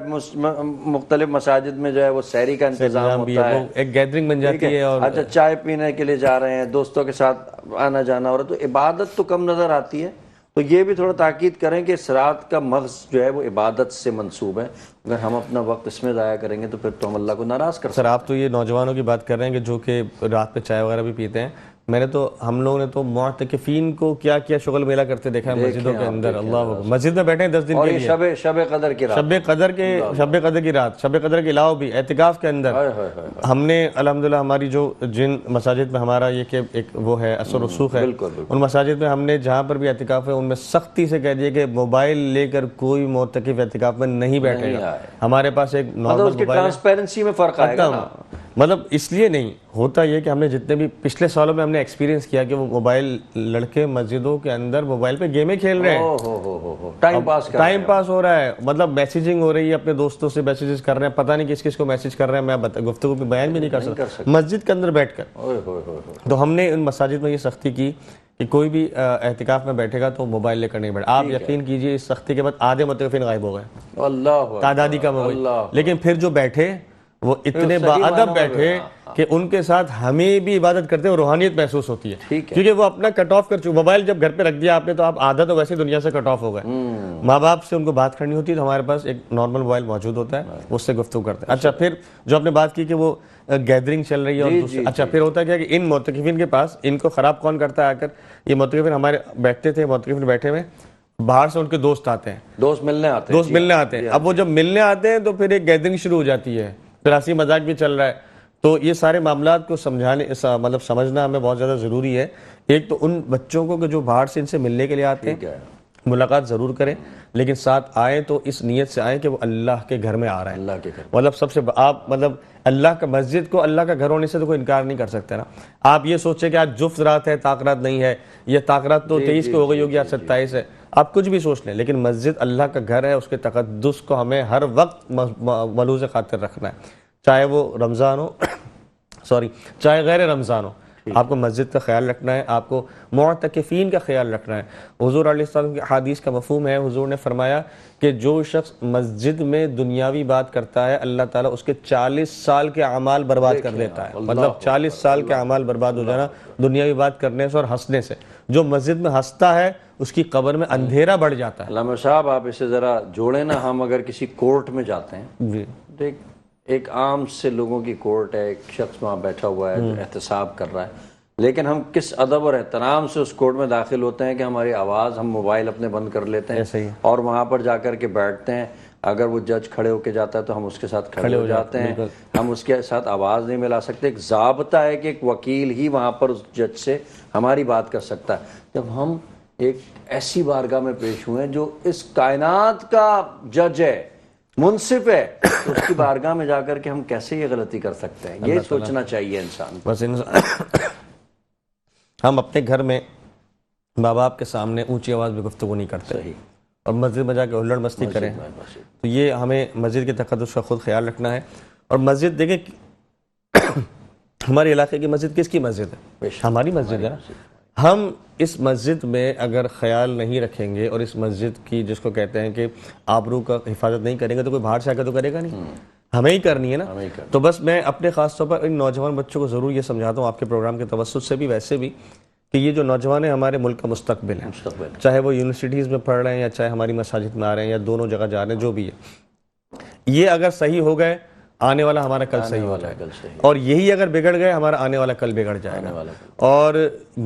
مختلف مساجد میں جو ہے وہ سحری کا انتظام ہوتا ہے، ایک گیدرنگ بن جاتی ہے، اور اچھا چائے پینے کے لیے جا رہے ہیں، دوستوں کے ساتھ آنا جانا ہو رہا ہے، تو عبادت تو کم نظر آتی ہے۔ تو یہ بھی تھوڑا تاکید کریں کہ اس رات کا مغز جو ہے وہ عبادت سے منسوب ہے، اگر ہم اپنا وقت اس میں ضائع کریں گے تو پھر تو ہم اللہ کو ناراض کر سکتے ہیں۔ سر آپ تو یہ نوجوانوں کی بات کر رہے ہیں کہ جو کہ رات میں چائے وغیرہ بھی پیتے ہیں، میں نے تو ہم لوگوں نے تو معتکفین کو کیا کیا شغل میلہ کرتے دیکھا ہے مسجدوں کے اندر۔ اللہ اکبر، مسجد میں بیٹھے ہیں 10 دن کے لیے، شب قدر کی رات، شب قدر کی رات، شب قدر کے علاوہ بھی اعتکاف کے اندر ہم نے الحمدللہ ہماری جو جن مساجد میں ہمارا یہ کہ ایک وہ ہے اثر رسوخ ہے، ان مساجد میں ہم نے جہاں پر بھی اعتکاف ہے ان میں سختی سے کہہ دیا کہ موبائل لے کر کوئی معتکف اعتکاف میں نہیں بیٹھے گا۔ ہمارے پاس ایک نارمل موبائل، ٹرانسپیرنسی میں فرق آئے گا نا، مطلب اس لیے نہیں ہوتا یہ کہ ہم نے جتنے بھی پچھلے سالوں میں ہم نے ایکسپیرینس کیا کہ وہ موبائل لڑکے مسجدوں کے اندر موبائل پہ گیمیں کھیل رہے ہیں، ٹائم پاس ہو رہا ہے، مطلب میسیجنگ ہو رہی ہے، اپنے دوستوں سے میسیجز کر رہے ہیں، پتہ نہیں کس کس کو میسیج کر رہے ہیں، میں گفتگو بھی بیان بھی نہیں کر سکتا مسجد کے اندر بیٹھ کر۔ تو ہم نے ان مساجد میں یہ سختی کی کہ کوئی بھی اعتکاف میں بیٹھے گا تو موبائل لے کر نہیں بیٹھے۔ آپ یقین کیجئے اس سختی کے بعد آدھے معتکفین غائب ہو گئے، تعدادی کم ہو گئی، لیکن پھر جو بیٹھے وہ اتنے باادب بیٹھے کہ ان کے ساتھ ہمیں بھی عبادت کرتے ہیں اور روحانیت محسوس ہوتی ہے، کیونکہ وہ اپنا کٹ آف کر چکے۔ موبائل جب گھر پہ رکھ دیا آپ نے تو آپ آدھا تو ویسے دنیا سے کٹ آف ہو گئے، ماں باپ سے ان کو بات کرنی ہوتی ہے تو ہمارے پاس ایک نارمل موبائل موجود ہوتا ہے، اس سے گفتگو کرتے ہیں۔ اچھا، پھر جو آپ نے بات کی کہ وہ گیدرنگ چل رہی ہے اور اچھا پھر ہوتا ہے کیا کہ ان معتکفین کے پاس، ان کو خراب کون کرتا ہے آ کر، یہ معتکفین ہمارے بیٹھتے تھے، معتکفین بیٹھے ہوئے، باہر سے ان کے دوست آتے ہیں، دوست ملنے آتے ہیں۔ اب وہ جب ملنے آتے ہیں تو پھر ایک گیدرنگ شروع ہو جاتی ہے، پھر ہنسی مذاق بھی چل رہا ہے۔ تو یہ سارے معاملات کو مطلب سمجھنا ہمیں بہت زیادہ ضروری ہے۔ ایک تو ان بچوں کو کہ جو باہر سے ان سے ملنے کے لیے آتے ہیں ملاقات ضرور کریں، لیکن ساتھ آئیں تو اس نیت سے آئیں کہ وہ اللہ کے گھر میں آ رہے ہیں، اللہ کے گھر، مطلب سب سے آپ مطلب اللہ کا مسجد کو اللہ کا گھر ہونے سے تو کوئی انکار نہیں کر سکتے نا۔ آپ یہ سوچیں کہ آج جفت رات ہے، طاق رات نہیں ہے، یہ طاق رات تو 23 کو ہو گئی ہوگی، آج 27 ہے، آپ کچھ بھی سوچ لیں، لیکن مسجد اللہ کا گھر ہے، اس کے تقدس کو ہمیں ہر وقت ملحوظ خاطر رکھنا ہے، چاہے وہ رمضان ہو چاہے غیر رمضان ہو، آپ کو مسجد کا خیال رکھنا ہے، آپ کو معتکفین کا خیال رکھنا ہے۔ حضور علیہ السلام کی حدیث کا مفہوم ہے، حضور نے فرمایا کہ جو شخص مسجد میں دنیاوی بات کرتا ہے اللہ تعالیٰ اس کے 40 سال کے اعمال برباد کر دیتا ہے، مطلب 40 سال کے اعمال برباد ہو جانا دنیاوی بات کرنے سے اور ہنسنے سے۔ جو مسجد میں ہنستا ہے اس کی قبر میں اندھیرا بڑھ جاتا ہے۔ علامہ صاحب آپ اسے ذرا جوڑیں نا، ہم اگر کسی کورٹ میں جاتے ہیں تو ایک عام سے لوگوں کی کورٹ ہے، ایک شخص وہاں بیٹھا ہوا ہے جو احتساب کر رہا ہے، لیکن ہم کس ادب اور احترام سے اس کورٹ میں داخل ہوتے ہیں کہ ہماری آواز، ہم موبائل اپنے بند کر لیتے ہیں اور وہاں پر جا کر کے بیٹھتے ہیں۔ اگر وہ جج کھڑے ہو کے جاتا ہے تو ہم اس کے ساتھ کھڑے ہو جاتے ہیں، ہم اس کے ساتھ آواز نہیں ملا سکتے۔ ایک ضابطہ ہے کہ ایک وکیل ہی وہاں پر اس جج سے ہماری بات کر سکتا ہے۔ جب ہم ایک ایسی بارگاہ میں پیش ہوئے ہیں جو اس کائنات کا جج ہے، منصف ہے، تو اس کی بارگاہ میں جا کر کے ہم کیسے یہ غلطی کر سکتے ہیں؟ یہ سوچنا چاہیے انسان کو۔ بس ہم اپنے گھر میں ماں باپ کے سامنے اونچی آواز میں گفتگو نہیں کرتے اور مسجد میں جا کے ہلڑ مستی کریں، تو یہ ہمیں مسجد کے تقدس کا خود خیال رکھنا ہے۔ اور مسجد دیکھیں ہمارے علاقے کی مسجد کس کی مسجد ہے؟ ہماری مسجد ہے نا۔ ہم اس مسجد میں اگر خیال نہیں رکھیں گے اور اس مسجد کی جس کو کہتے ہیں کہ آبرو کا حفاظت نہیں کریں گے تو کوئی باہر سے آ کے تو کرے گا نہیں۔ ہمیں ہی کرنی ہے نا. ہمیں ہی کرنی. تو بس میں اپنے خاص طور پر ان نوجوان بچوں کو ضرور یہ سمجھاتا ہوں آپ کے پروگرام کے توسط سے بھی ویسے بھی کہ یہ جو نوجوان ہیں ہمارے ملک کا مستقبل ہے. چاہے وہ یونیورسٹیز میں پڑھ رہے ہیں یا چاہے ہماری مساجد میں آ رہے ہیں یا دونوں جگہ جا رہے ہیں، جو بھی ہے، یہ اگر صحیح ہو گئے آنے والا ہمارا کل صحیح ہو جائے گا، اور یہی اگر بگڑ گئے ہمارا آنے والا کل بگڑ جائے گا. اور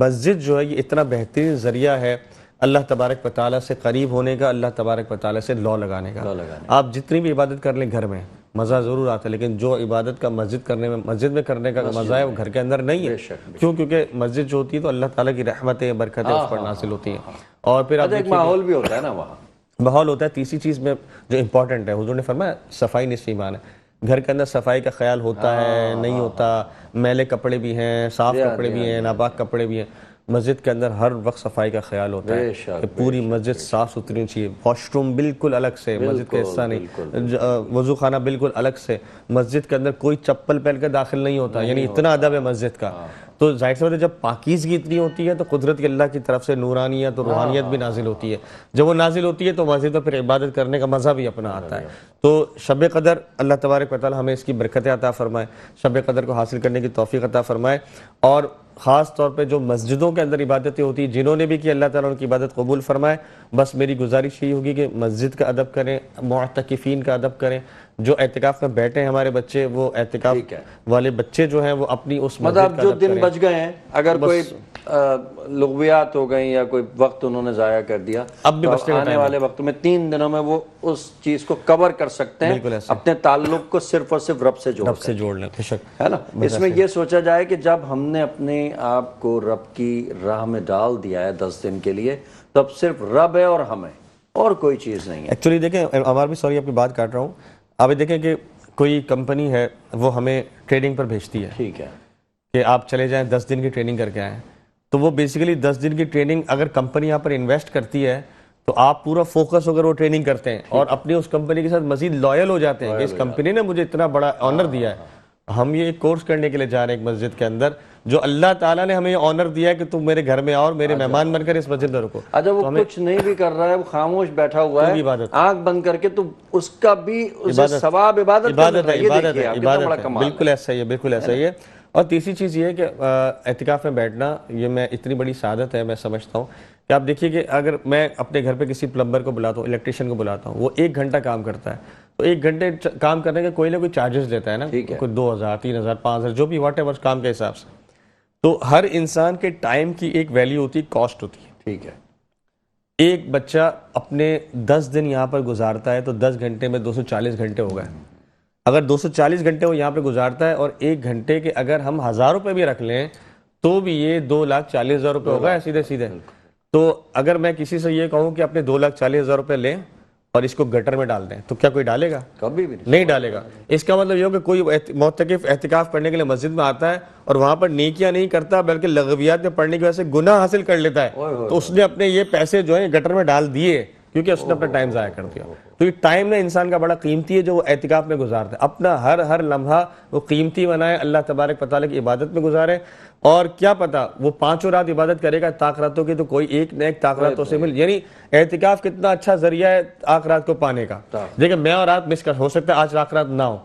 مسجد جو ہے یہ اتنا بہترین ذریعہ ہے اللہ تبارک و تعالیٰ سے قریب ہونے کا، اللہ تبارک و تعالیٰ سے لو لگانے کا. آپ جتنی بھی عبادت کر لیں گھر میں مزہ ضرور آتا ہے، لیکن جو عبادت کا مسجد میں کرنے کا مزہ ہے وہ گھر کے اندر نہیں ہے. کیونکہ مسجد جو ہوتی ہے تو اللہ تعالیٰ کی رحمتیں برکتیں اس پر نازل ہوتی ہیں. اور پھر ایک ماحول بھی ہوتا ہے نا وہاں، ماحول ہوتا ہے. تیسری چیز میں جو امپورٹنٹ ہے، حضور نے فرمایا صفائی نصف ایمان ہے. گھر کے اندر صفائی کا خیال ہوتا ہے نہیں ہوتا، میلے کپڑے بھی ہیں، صاف کپڑے بھی ہیں، ناپاک کپڑے بھی ہیں. مسجد کے اندر ہر وقت صفائی کا خیال ہوتا ہے کہ پوری مسجد صاف ستھری چاہیے. واش روم بالکل الگ سے، مسجد کا حصہ نہیں. وضو خانہ بالکل الگ سے. مسجد کے اندر کوئی چپل پہن کر داخل نہیں ہوتا، یعنی اتنا ادب ہے مسجد کا. تو ظاہر سی بات ہے جب پاکیزگی اتنی ہوتی ہے تو قدرت کی اللہ کی طرف سے نورانیت اور روحانیت بھی نازل ہوتی ہے. جب وہ نازل ہوتی ہے تو مسجد میں پھر عبادت کرنے کا مزہ بھی اپنا آتا ہے. تو شب قدر اللہ تبارک و تعالی ہمیں اس کی برکتیں عطا فرمائے، شب قدر کو حاصل کرنے کی توفیق عطا فرمائے. اور خاص طور پہ جو مسجدوں کے اندر عبادتیں ہوتی ہیں جنہوں نے بھی کی اللہ تعالیٰ ان کی عبادت قبول فرمائے. بس میری گزارش یہی ہوگی کہ مسجد کا ادب کریں، معتکفین کا ادب کریں. جو اعتکاف میں بیٹھے ہیں ہمارے بچے، وہ اعتکاف والے بچے جو ہیں وہ اپنی اس مطلب جو دن بچ گئے ہیں، اگر کوئی لغویات ہو گئیں یا کوئی وقت انہوں نے ضائع کر دیا، اب بھی تو آنے والے وقت میں 3 دنوں میں وہ اس چیز کو کور کر سکتے ہیں، اپنے تعلق کو صرف اور صرف رب سے جوڑ لیں. ہے نا. اس میں یہ سوچا جائے کہ جب ہم نے اپنے آپ کو رب کی راہ میں ڈال دیا ہے 10 دن کے لیے، تو اب صرف رب ہے اور ہم ہیں، اور کوئی چیز نہیں ہے. ایکچولی دیکھیں عمار بھی، سوری آپ کی بات کاٹ رہا ہوں. آپ دیکھیں کہ کوئی کمپنی ہے وہ ہمیں ٹریڈنگ پر بھیجتی ہے، ٹھیک ہے، کہ آپ چلے جائیں 10 دن کی ٹریننگ کر کے آئیں. تو وہ بیسیکلی 10 دن کی ٹریننگ اگر کمپنی یہاں پر انویسٹ کرتی ہے تو آپ پورا فوکس ہو کر وہ ٹریننگ کرتے ہیں اور اپنی اس کمپنی کے ساتھ مزید لائل ہو جاتے ہیں کہ اس کمپنی نے مجھے اتنا بڑا آنر دیا ہے. ہم یہ ایک کورس کرنے کے لیے جا رہے ہیں ایک مسجد کے اندر، جو اللہ تعالیٰ نے ہمیں یہ آنر دیا ہے کہ تم میرے گھر میں آؤ اور میرے مہمان بن کر اس مسجد میں رکو. اچھا وہ کچھ نہیں بھی کر رہا ہے، وہ خاموش بیٹھا ہوا ہے آنکھ بند کر کے، تو اس کا بھی ثواب عبادت ہے. بالکل ایسا ہی ہے، بالکل ایسا ہی ہے. اور تیسری چیز یہ ہے کہ اعتکاف میں بیٹھنا یہ میں اتنی بڑی سعادت ہے میں سمجھتا ہوں کہ آپ دیکھیے کہ اگر میں اپنے گھر پہ کسی پلمبر کو بلاتا ہوں، الیکٹریشین کو بلاتا ہوں، وہ 1 گھنٹہ کام کرتا ہے، تو 1 گھنٹے کام کرنے کا کوئی نہ کوئی چارجز دیتا ہے نا، کوئی 2000 3000 5000 جو بھی واٹ ایور کام کے حساب سے. تو ہر انسان کے ٹائم کی ایک ویلیو ہوتی ہے، کاسٹ ہوتی ہے. ٹھیک ہے. ایک بچہ اپنے 10 دن یہاں پر گزارتا ہے تو 10 گھنٹے میں 240 گھنٹے ہو گئے. اگر 240 گھنٹے وہ یہاں پہ گزارتا ہے اور 1 گھنٹے کے اگر ہم 1000 روپے بھی رکھ لیں تو بھی یہ 2,40,000 روپے ہوگا سیدھے سیدھے. تو اگر میں کسی سے یہ کہوں کہ اپنے 2,40,000 روپے لیں اور اس کو گٹر میں ڈال دیں تو کیا کوئی ڈالے گا؟ کبھی بھی نہیں ڈالے گا. اس کا مطلب یہ ہو کہ کوئی معتکف اعتکاف پڑھنے کے لیے مسجد میں آتا ہے اور وہاں پر نیکیاں نہیں کرتا بلکہ لغویات میں پڑھنے کی وجہ سے گناہ حاصل کر لیتا ہے، تو اس نے اپنے یہ پیسے جو ہیں گٹر میں ڈال دیے کیونکہ اس نے اپنا ٹائم ضائع کر دیا. تو یہ ٹائم نا انسان کا بڑا قیمتی ہے جو وہ اعتکاف میں گزارتا ہے. اپنا ہر لمحہ وہ قیمتی بنائے، اللہ تبارک و تعالیٰ کی عبادت میں گزارے. اور کیا پتا وہ 5 رات عبادت کرے گا طاقتوں کی تو کوئی ایک نہ ایک طاقتوں سے مل. یعنی اعتکاف کتنا اچھا ذریعہ ہے آخرات کو پانے کا. دیکھیں میں اور رات مس کر ہو سکتا ہے آج آخرات نہ ہو،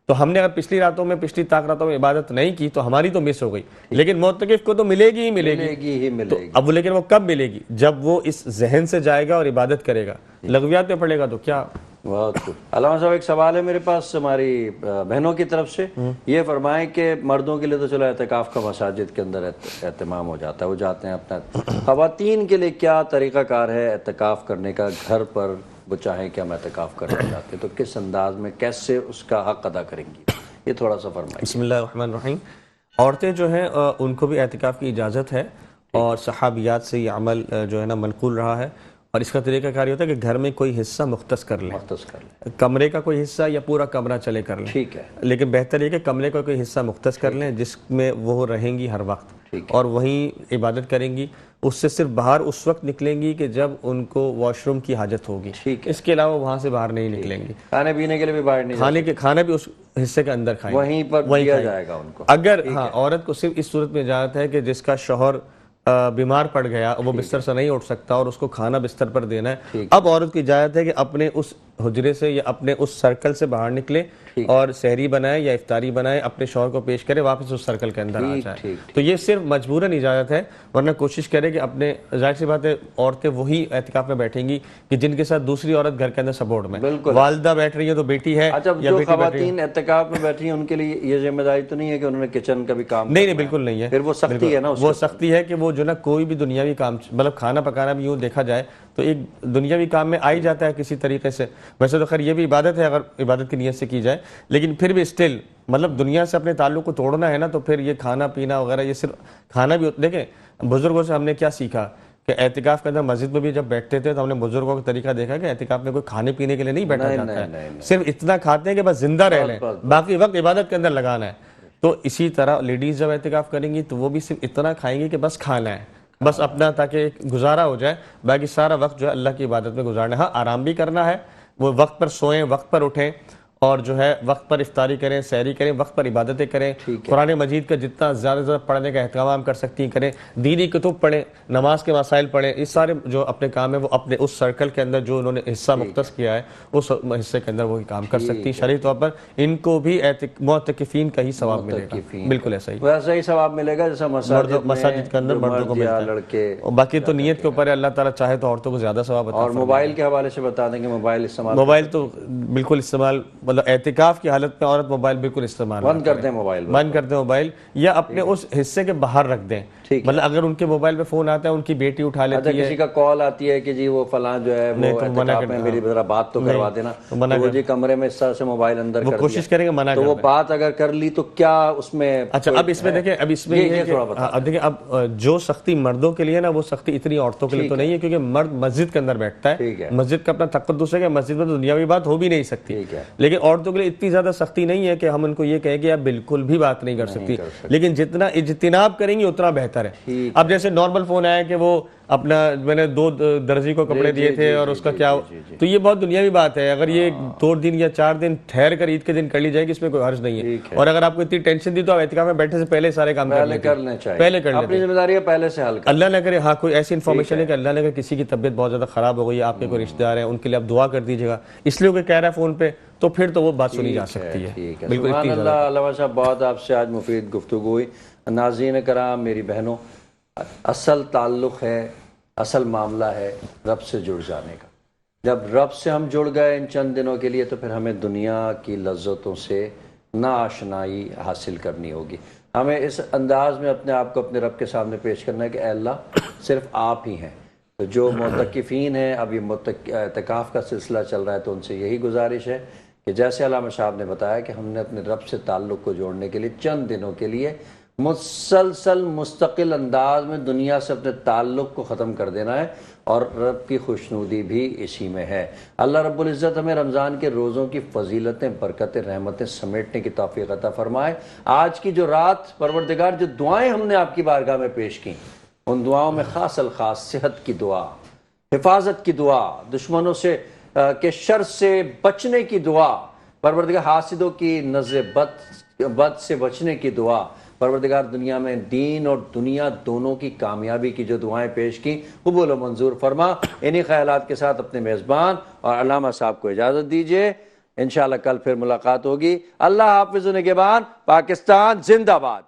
تو ہم نے اگر پچھلی راتوں میں عبادت نہیں کی تو ہماری تو مس ہو گئی، لیکن معتکف کو تو ملے گی ہی ملے گی. تو اب لیکن وہ کب ملے گی؟ جب وہ اس ذہن سے جائے گا اور عبادت کرے گا. لغویات میں پڑھے گا تو کیا. بہت خوب. علامہ صاحب ایک سوال ہے میرے پاس ہماری بہنوں کی طرف سے. یہ فرمائیں کہ مردوں کے لیے تو چلو اعتکاف کا مساجد کے اندر اہتمام ہو جاتا ہے، وہ جاتے ہیں اپنا. خواتین کے لیے کیا طریقہ کار ہے اعتکاف کرنے کا؟ گھر پر وہ چاہیں کہ ہم اعتکاف کرنا چاہتے ہیں تو کس انداز میں، کیسے اس کا حق ادا کریں گی؟ یہ تھوڑا سا فرمائیں. بسم اللہ الرحمن الرحیم. عورتیں جو ہیں ان کو بھی اعتکاف کی اجازت ہے اور صحابیات سے یہ عمل جو ہے نا منقول رہا ہے. اور اس کا طریقہ کار یہ ہوتا ہے کہ گھر میں کوئی حصہ مختص کر لیں، کمرے کا کوئی حصہ یا پورا کمرہ چلے کر لیں. ٹھیک ہے. لیکن بہتر یہ کہ کمرے کا کوئی حصہ مختص کر لیں جس میں وہ رہیں گی ہر وقت اور وہیں عبادت کریں گی. اس سے صرف باہر اس وقت نکلیں گی کہ جب ان کو واش روم کی حاجت ہوگی. اس کے علاوہ وہاں سے باہر نہیں نکلیں گی. کھانے پینے کے لیے بھی باہر نہیں، کھانا بھی اس حصے کے اندر کھائیں، وہیں پر دیا جائے گا ان کو. اگر عورت کو صرف اس صورت میں اجازت ہے کہ جس کا شوہر بیمار پڑ گیا، وہ بستر سے نہیں اٹھ سکتا اور اس کو کھانا بستر پر دینا ہے، اب عورت کی اجازت ہے کہ اپنے اس حجرے سے یا اپنے اس سرکل سے باہر نکلے اور سحری بنائے یا افطاری بنائے، اپنے شوہر کو پیش کرے، واپس اس سرکل کے اندر آ جائے. تو یہ صرف مجبوراً اجازت ہے، ورنہ کوشش کرے کہ اپنے، ظاہر سی بات ہے عورتیں وہی اعتکاف میں بیٹھیں گی کہ جن کے ساتھ دوسری عورت گھر کے اندر سپورٹ میں، والدہ بیٹھ رہی ہے تو بیٹی ہے. اچھا، جو خواتین اعتکاف میں بیٹھی ہیں ان کے لیے یہ ذمہ داری تو نہیں ہے کہ انہوں نے کچن کا بھی کام؟ نہیں بالکل نہیں ہے. پھر وہ سختی ہے نا، وہ سختی ہے کہ وہ جو نا کوئی بھی دنیاوی کام، مطلب کھانا پکانا بھی یوں دیکھا جائے تو ایک دنیاوی کام میں آ ہی جاتا ہے کسی طریقے سے. ویسے تو خیر یہ بھی عبادت ہے اگر عبادت کی نیت سے کی جائے، لیکن پھر بھی اسٹل مطلب دنیا سے اپنے تعلق کو توڑنا ہے نا، تو پھر یہ کھانا پینا وغیرہ، یہ صرف کھانا بھی. دیکھیں بزرگوں سے ہم نے کیا سیکھا کہ اعتکاف کے اندر مسجد میں بھی جب بیٹھتے تھے تو ہم نے بزرگوں کا طریقہ دیکھا کہ اعتکاف میں کوئی کھانے پینے کے لیے نہیں بیٹھا جاتا ہے، صرف اتنا کھاتے ہیں کہ بس زندہ رہ لیں، باقی وقت عبادت کے اندر لگانا ہے. تو اسی طرح لیڈیز جب اعتکاف کریں گی تو وہ بھی صرف اتنا کھائیں گی کہ بس کھانا ہے، بس اپنا تاکہ گزارا ہو جائے، باقی سارا وقت جو ہے اللہ کی عبادت میں گزارنا ہے. ہاں آرام بھی کرنا ہے، وہ وقت پر سوئیں، وقت پر اٹھیں، اور جو ہے وقت پر افطاری کریں، سحری کریں، وقت پر عبادتیں کریں، قرآن مجید کا جتنا زیادہ زیادہ پڑھنے کا اہتمام کر سکتی ہیں کریں، دینی کتب پڑھیں، نماز کے مسائل پڑھیں. اس سارے جو اپنے کام ہیں وہ اپنے اس سرکل کے اندر جو انہوں نے حصہ مختص کیا ہے اس حصے کے اندر وہی کام کر سکتی ہیں. شرعی طور پر ان کو بھی معتکفین کا ہی ثواب ملے گا. بالکل ایسا ہی، ویسا ہی ثواب ملے گا جیسا مساجد کے اندر مردوں کو ملتا ہے. لڑکے، باقی تو نیت کے اوپر ہے، اللہ تعالیٰ چاہے تو عورتوں کو زیادہ ثواب عطا اور موبائل کے حوالے سے بتا دیں کہ موبائل استعمال، موبائل تو بالکل استعمال، مطلب اعتکاف کی حالت میں عورت موبائل بالکل استعمال بند کر دیں، موبائل بند کر دیں موبائل، یا اپنے اس حصے کے باہر رکھ دیں. مطلب اگر ان کے موبائل پہ فون آتا ہے، ان کی بیٹی اٹھا لیتی ہے، کسی کا کال آتی ہے کہ جی وہ فلاں جو ہے وہ اعتکاف میں میری ذرا بات تو کروا دینا، تو وہ جی کمرے میں اس طرح سے موبائل اندر کر دیا، کوشش کریں گے منع کر تو وہ بات اگر کر لی تو کیا اس میں؟ اچھا اب اس میں دیکھیں، اب اس میں یہ ہے کہ دیکھیں اب جو سختی مردوں کے لیے نا وہ سختی اتنی عورتوں کے لیے تو نہیں ہے، کیونکہ مرد مسجد کے اندر بیٹھتا ہے، مسجد کا اپنا تقدس ہے کہ مسجد میں تو دنیاوی بات ہو بھی نہیں سکتی. لیکن عورتوں کے لیے اتنی زیادہ سختی نہیں ہے کہ ہم ان کو یہ کہیں کہ آپ بالکل بھی بات نہیں کر سکتی، لیکن جتنا اجتناب کریں گے اتنا بہتر ہے. اب جیسے نارمل فون آیا کہ وہ اپنا میں نے 2 درزی کو کپڑے دیے تھے اور اس کا کیا، تو یہ بہت دنیاوی بات ہے. اگر یہ 2 دن یا 4 دن ٹھہر کر عید کے دن کر لی جائے گی اس میں کوئی حرج نہیں ہے. اور اگر آپ کو اتنی ٹینشن دی تو آپ اعتکاف میں بیٹھنے سے پہلے سارے کام کرنے چاہیے، پہلے کر لیں، اپنی ذمہ داری ہے پہلے سے حل کریں. اللہ نہ کرے ہاں کوئی ایسی انفارمیشن ہے کہ اللہ نہ کرے کسی کی طبیعت بہت زیادہ خراب ہو گئی ہے، آپ کے کوئی رشتہ دار ہیں، ان کے لیے آپ دعا کر دیجیے گا، اس لیے کوئی کہہ رہا ہے فون پہ، تو پھر تو وہ بات سنی جا سکتی ہے. سبحان اللہ. علامہ صاحب بہت آپ سے آج مفید گفتگو ہوئی. ناظرین کرام، میری بہنوں، اصل تعلق ہے، اصل معاملہ ہے رب سے جڑ جانے کا. جب رب سے ہم جڑ گئے ان چند دنوں کے لیے تو پھر ہمیں دنیا کی لذتوں سے ناآشنائی حاصل کرنی ہوگی. ہمیں اس انداز میں اپنے آپ کو اپنے رب کے سامنے پیش کرنا ہے کہ اے اللہ صرف آپ ہی ہیں. تو جو معتکفین ہیں، اب یہ اعتکاف کا سلسلہ چل رہا ہے، تو ان سے یہی گزارش ہے کہ جیسے علامہ صاحب نے بتایا کہ ہم نے اپنے رب سے تعلق کو جوڑنے کے لیے چند دنوں کے لیے مسلسل مستقل انداز میں دنیا سے اپنے تعلق کو ختم کر دینا ہے، اور رب کی خوشنودی بھی اسی میں ہے. اللہ رب العزت ہمیں رمضان کے روزوں کی فضیلتیں، برکتیں، رحمتیں سمیٹنے کی توفیق عطا فرمائے. آج کی جو رات پروردگار جو دعائیں ہم نے آپ کی بارگاہ میں پیش کی، ان دعاؤں میں خاص الخاص صحت کی دعا، حفاظت کی دعا، دشمنوں سے کے شر سے بچنے کی دعا، پروردگار حاسدوں کی نظر بد سے بچنے کی دعا، پروردگار دنیا میں دین اور دنیا دونوں کی کامیابی کی جو دعائیں پیش کی قبول و منظور فرما. انہی خیالات کے ساتھ اپنے میزبان اور علامہ صاحب کو اجازت دیجیے. انشاءاللہ کل پھر ملاقات ہوگی. اللہ حافظ و نگہبان. پاکستان زندہ باد.